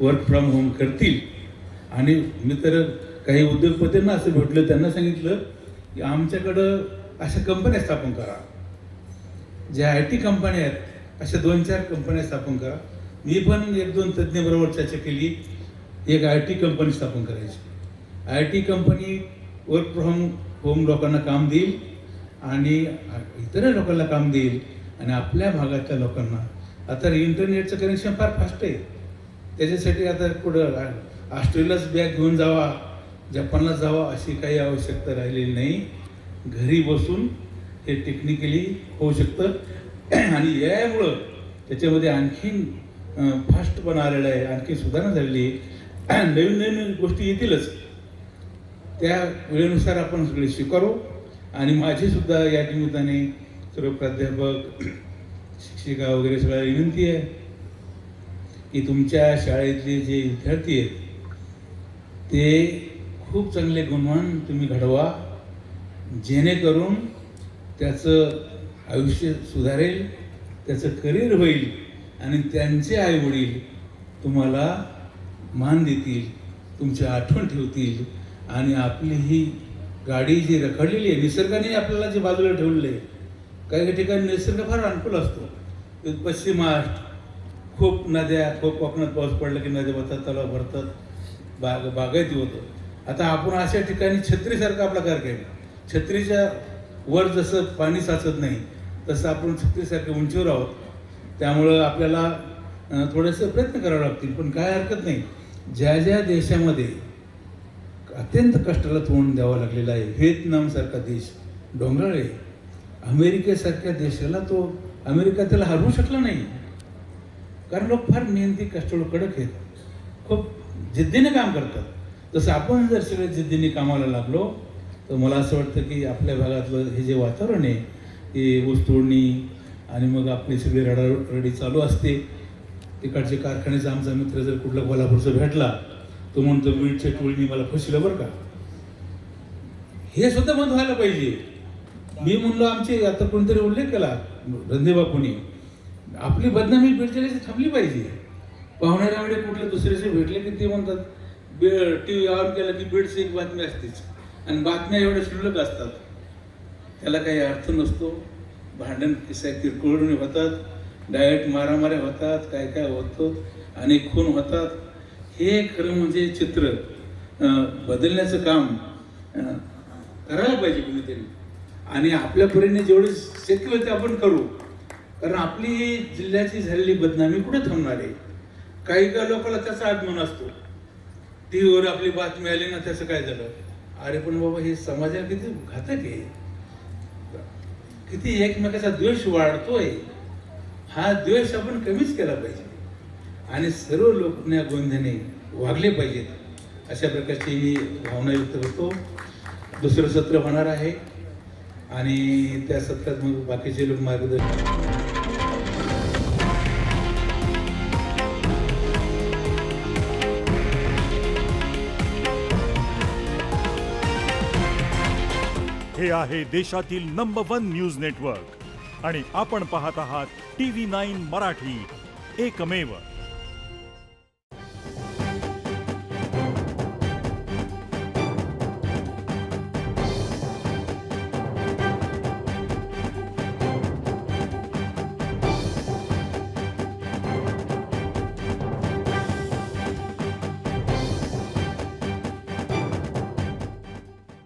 Work from home करतील. आणि मी तर काही उद्योगपतींना असं भेटलं, त्यांना सांगितलं की आमच्याकडं अशा कंपन्या स्थापन करा, ज्या IT कंपन्या आहेत अशा 2-4 कंपन्या स्थापन करा. मी पण 1-2 तज्ज्ञाबरोबर चर्चा केली, एक IT कंपनी स्थापन करायची. IT company work from home लोकांना काम देईल आणि इतर लोकांना काम देईल. आणि आपल्या भागातल्या लोकांना आता इंटरनेटचं कनेक्शन फार फास्ट आहे, त्याच्यासाठी आता कुठं ऑस्ट्रेलियाच बॅग घेऊन जावा, जपानला जावा अशी काही आवश्यकता राहिलेली नाही. घरी बसून हे टेक्निकली होऊ शकतं. आणि यामुळं त्याच्यामध्ये आणखीन फास्टपणा आलेला आहे, आणखी सुधारणा झालेली आहे. नवीन नवीन गोष्टी येतीलच, त्या वेळेनुसार आपण सगळे स्वीकारू. आणि माझी सुद्धा या निमित्ताने सर्व प्राध्यापक, शिक्षिका वगैरे सगळ्या विनंती आहे की तुमच्या शाळेतले जे विद्यार्थी आहेत ते खूप चांगले गुणवान तुम्ही घडवा, जेणेकरून त्याचं आयुष्य सुधारेल, त्याचं करिअर होईल आणि त्यांचे आईवडील तुम्हाला मान देतील, तुमची आठवण ठेवतील. आणि आपली ही गाडी जी रखडलेली आहे, निसर्गाने आपल्याला जे बाजूला ठेवलेलं आहे, काही ठिकाणी निसर्ग फार अनुकूल असतो. पश्चिम महाराष्ट्र खूप नद्या, खूप कोकणात पाऊस पडला की नद्या भरतात, तलाव भरतात, बागायती होतं. आता आपण अशा ठिकाणी छत्रीसारखा आपला कार्यक्रम, छत्रीच्या वर जसं पाणी साचत नाही तसं आपण छत्रीसारख्या उंचीवर आहोत. त्यामुळं आपल्याला थोडेसे प्रयत्न करावे लागतील, पण काय हरकत नाही. ज्या ज्या देशामध्ये अत्यंत कष्टाला तोंड द्यावं लागलेलं आहे, व्हिएतनामसारखा देश डोंगराळ आहे, अमेरिकेसारख्या देशाला अमेरिका त्याला हरवू शकला नाही, कारण लोक फार मेहनती, कष्टाळू, कडक आहेत, खूप जिद्दीने काम करतात. तसं आपण जर सगळे जिद्दीने कामाला लागलो तर मला असं वाटतं की आपल्या भागातलं हे जे वातावरण आहे ते ऊसतोडणी आणि मग आपली सगळी रडारडी चालू असते. तिकडचे कारखान्याचा आमचा मित्र जर कुठला कोल्हापूरचा भेटला तो म्हणतो बीडच्या टोळीने मला फसलं बरं का. हे सुद्धा बंद व्हायला पाहिजे. मी म्हणलो आमचे आता कोणतरी उल्लेख केला रणदेबापूंनी, आपली बदनामी बीडच्या थांबली पाहिजे. पाहुण्याला वेळे कुठले दुसऱ्याचे भेटले की ते म्हणतात TV ऑन केला की बीडची एक बातमी असतेच, आणि बातम्या एवढ्या शुल्लक असतात, त्याला काही अर्थ नसतो. भांडण किस्सा किरकोळ होतात, डायरेक्ट मारामाऱ्या होतात, काय काय होतं, अनेक खून होतात. हे खरं म्हणजे चित्र बदलण्याचं काम करायला पाहिजे कुणीतरी. आणि आपल्या परीने जेवढे शक्य होते आपण करू, कारण आपली जिल्ह्याची झालेली बदनामी कुठे थांबणार आहे. काही काही लोकांना त्याचा अभिमान असतो, TV वर आपली बातमी आली ना त्याचं काय झालं, अरे पण बाबा हे समाजाला किती घातक आहे, किती एकमेकाचा द्वेष वाढतोय. हा द्वेष आपण कमीच केला पाहिजे आणि सर्व लोक गोंधळाने वागले पाहिजेत, अशा प्रकारची मी भावना व्यक्त करतो. दुसरं सत्र होणार आहे आणि त्या सत्रात मग बाकीचे लोक मार्गदर्शन. हे आहे देशातील नंबर 1 न्यूज नेटवर्क आणि आपण पाहत आहात TV9 मराठी, एकमेव.